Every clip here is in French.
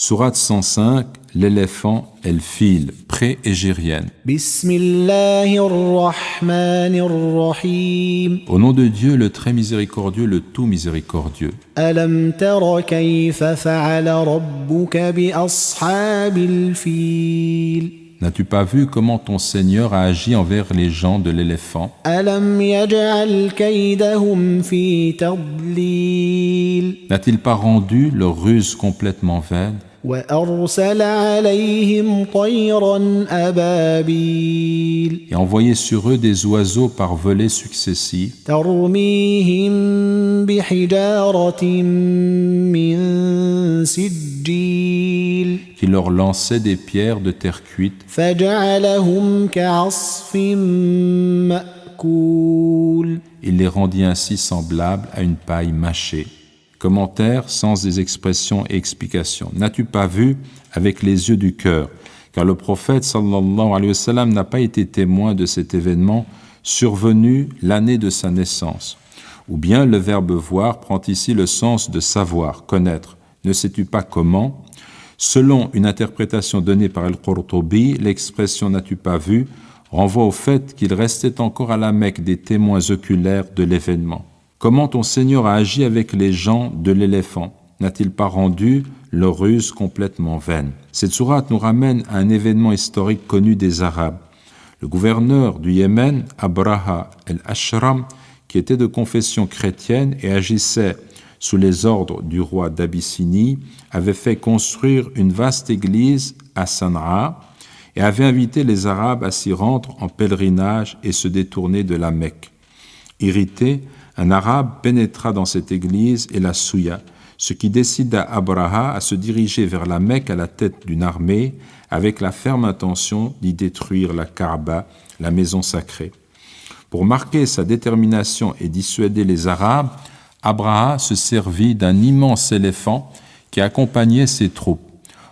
Sourate 105, l'éléphant et le fil, pré-égérienne. Bismillahir-Rahmanir-Rahim. Au nom de Dieu, le très miséricordieux, le tout miséricordieux. Alam tara kayfa fa'ala rabbuka bi ashabil fil. N'as-tu pas vu comment ton Seigneur a agi envers les gens de l'éléphant? Alam yaj'al kaydahum fi tadlil. N'a-t-il pas rendu leur ruse complètement vaine? وأرسل عليهم طيرا أبابيل Et envoyé sur eux des oiseaux par volées successives ترميهم بحجارة من سجيل qui leur lançaient des pierres de terre cuite فجعلهم كعصف مأكول. Il les rendit ainsi semblables à une paille mâchée. Commentaire sans des expressions et explications. N'as-tu pas vu avec les yeux du cœur? Car le prophète sallallahu alayhi wa sallam n'a pas été témoin de cet événement survenu l'année de sa naissance. Ou bien le verbe voir prend ici le sens de savoir, connaître. Ne sais-tu pas comment? Selon une interprétation donnée par Al-Qurtubi, l'expression n'as-tu pas vu renvoie au fait qu'il restait encore à la Mecque des témoins oculaires de l'événement. Comment ton Seigneur a agi avec les gens de l'éléphant? N'a-t-il pas rendu leur ruse complètement vaine? Cette sourate nous ramène à un événement historique connu des Arabes. Le gouverneur du Yémen, Abraha el-Ashram, qui était de confession chrétienne et agissait sous les ordres du roi d'Abyssinie, avait fait construire une vaste église à Sanaa et avait invité les Arabes à s'y rendre en pèlerinage et se détourner de la Mecque. Irrité, un Arabe pénétra dans cette église et la souilla, ce qui décida Abraha à se diriger vers la Mecque à la tête d'une armée avec la ferme intention d'y détruire la Kaaba, la maison sacrée. Pour marquer sa détermination et dissuader les Arabes, Abraha se servit d'un immense éléphant qui accompagnait ses troupes.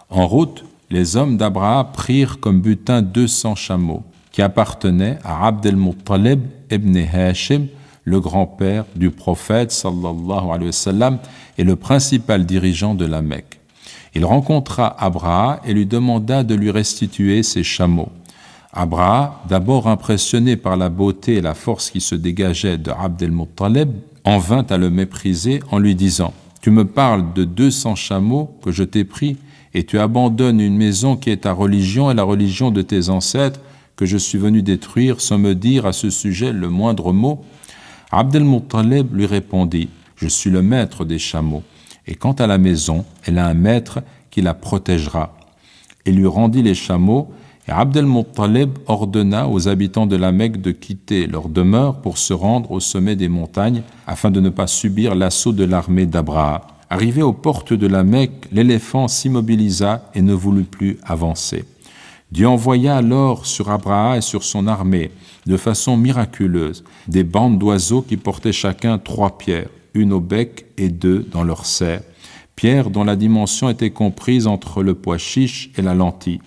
En route, les hommes d'Abraha prirent comme butin 200 chameaux qui appartenaient à Abd el-Muttalib ibn Hashim, le grand-père du prophète sallallahu alayhi wa sallam et le principal dirigeant de la Mecque. Il rencontra Abraha et lui demanda de lui restituer ses chameaux. Abraha, d'abord impressionné par la beauté et la force qui se dégageait de Abd el-Muttalib, en vint à le mépriser en lui disant « Tu me parles de 200 chameaux que je t'ai pris et tu abandonnes une maison qui est ta religion et la religion de tes ancêtres que je suis venu détruire sans me dire à ce sujet le moindre mot ?» Abd el-Muttalib lui répondit « Je suis le maître des chameaux, et quant à la maison, elle a un maître qui la protégera. » Il lui rendit les chameaux, et Abd el-Muttalib ordonna aux habitants de la Mecque de quitter leur demeure pour se rendre au sommet des montagnes afin de ne pas subir l'assaut de l'armée d'Abraha. Arrivé aux portes de la Mecque, l'éléphant s'immobilisa et ne voulut plus avancer. Dieu envoya alors sur Abraha et sur son armée, de façon miraculeuse, des bandes d'oiseaux qui portaient chacun 3 pierres, une au bec et 2 dans leur serre, pierres dont la dimension était comprise entre le pois chiche et la lentille.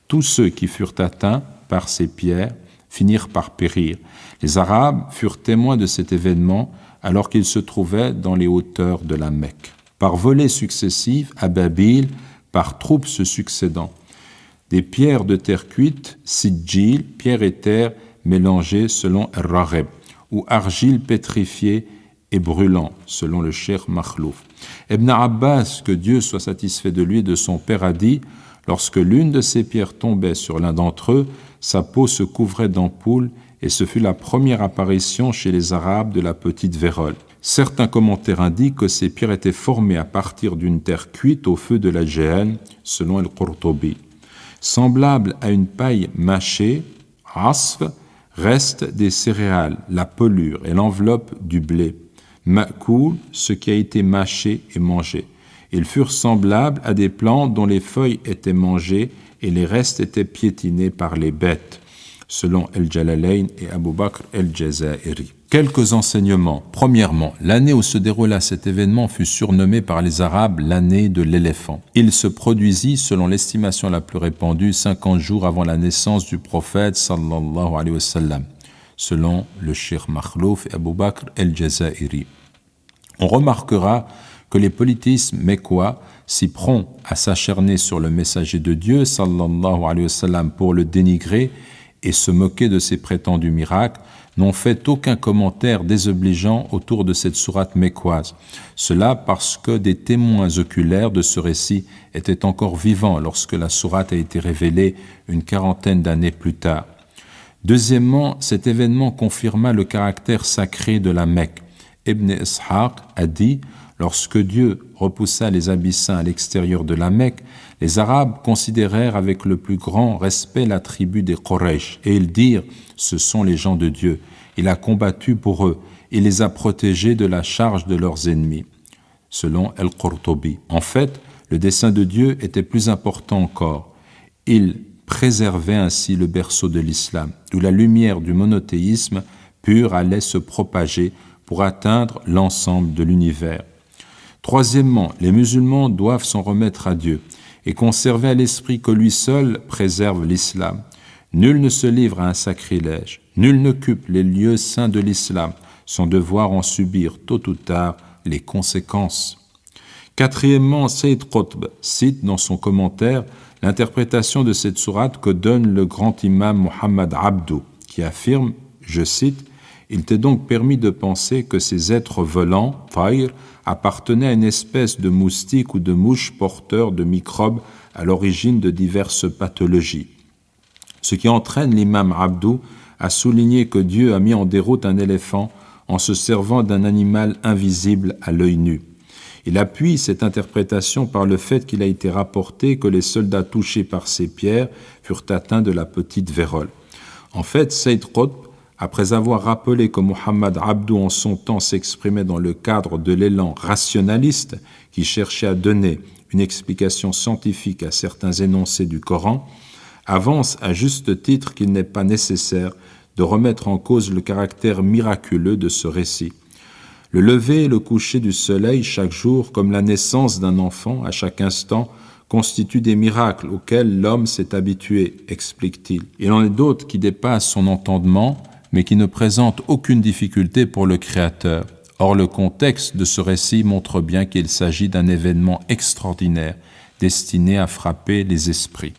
Tous ceux qui furent atteints par ces pierres finirent par périr. Les Arabes furent témoins de cet événement alors qu'ils se trouvaient dans les hauteurs de la Mecque. Par volées successives, ababil, par troupes se succédant, des pierres de terre cuite, sijil, pierre et terre mélangées selon Ar-Raghib, ou argile pétrifiée et brûlant, selon le Cheikh Makhlouf. Ibn Abbas, que Dieu soit satisfait de lui et de son père, a dit « Lorsque l'une de ces pierres tombait sur l'un d'entre eux, sa peau se couvrait d'ampoules et ce fut la première apparition chez les Arabes de la petite vérole. » Certains commentaires indiquent que ces pierres étaient formées à partir d'une terre cuite au feu de la Géhenne, selon Al-Qurtubi. Semblable à une paille mâchée, asf, restent des céréales, la pelure et l'enveloppe du blé. Ma'koul, ce qui a été mâché et mangé. Ils furent semblables à des plantes dont les feuilles étaient mangées et les restes étaient piétinés par les bêtes, selon El-Jalalayn et Abu Bakr el-Jazairi. Quelques enseignements. Premièrement, l'année où se déroula cet événement fut surnommée par les Arabes l'année de l'éléphant. Il se produisit, selon l'estimation la plus répandue, 50 jours avant la naissance du prophète sallallahu alayhi wa sallam, selon le Cheikh Makhlouf et Abu Bakr el-Jazairi. On remarquera que les polythéistes mécois, si prompts à s'acharner sur le messager de Dieu, sallallahu alayhi wa sallam, pour le dénigrer et se moquer de ses prétendus miracles, n'ont fait aucun commentaire désobligeant autour de cette sourate mécoise. Cela parce que des témoins oculaires de ce récit étaient encore vivants lorsque la sourate a été révélée une quarantaine d'années plus tard. Deuxièmement, cet événement confirma le caractère sacré de la Mecque. Ibn Ishaq a dit « Lorsque Dieu repoussa les Abyssins à l'extérieur de la Mecque, les Arabes considérèrent avec le plus grand respect la tribu des Quraysh et ils dirent « Ce sont les gens de Dieu. Il a combattu pour eux. Il les a protégés de la charge de leurs ennemis. » Selon Al-Qurtubi. En fait, le dessein de Dieu était plus important encore. Il préservait ainsi le berceau de l'islam, d'où la lumière du monothéisme pur allait se propager pour atteindre l'ensemble de l'univers. Troisièmement, les musulmans doivent s'en remettre à Dieu et conserver à l'esprit que lui seul préserve l'islam. Nul ne se livre à un sacrilège, nul n'occupe les lieux saints de l'islam sans devoir en subir tôt ou tard les conséquences. Quatrièmement, Sayyid Qutb cite dans son commentaire l'interprétation de cette sourate que donne le grand imam Muhammad Abdu, qui affirme, je cite, « Il t'est donc permis de penser que ces êtres volants, tayr, appartenaient à une espèce de moustique ou de mouche porteur de microbes à l'origine de diverses pathologies. » Ce qui entraîne l'imam Abdu à souligner que Dieu a mis en déroute un éléphant en se servant d'un animal invisible à l'œil nu. Il appuie cette interprétation par le fait qu'il a été rapporté que les soldats touchés par ces pierres furent atteints de la petite vérole. En fait, Sayyid Qutb, après avoir rappelé que Muhammad Abdu en son temps s'exprimait dans le cadre de l'élan rationaliste qui cherchait à donner une explication scientifique à certains énoncés du Coran, avance à juste titre qu'il n'est pas nécessaire de remettre en cause le caractère miraculeux de ce récit. Le lever et le coucher du soleil chaque jour, comme la naissance d'un enfant à chaque instant, constituent des miracles auxquels l'homme s'est habitué, explique-t-il. Il en est d'autres qui dépassent son entendement, mais qui ne présentent aucune difficulté pour le Créateur. Or, le contexte de ce récit montre bien qu'il s'agit d'un événement extraordinaire, destiné à frapper les esprits.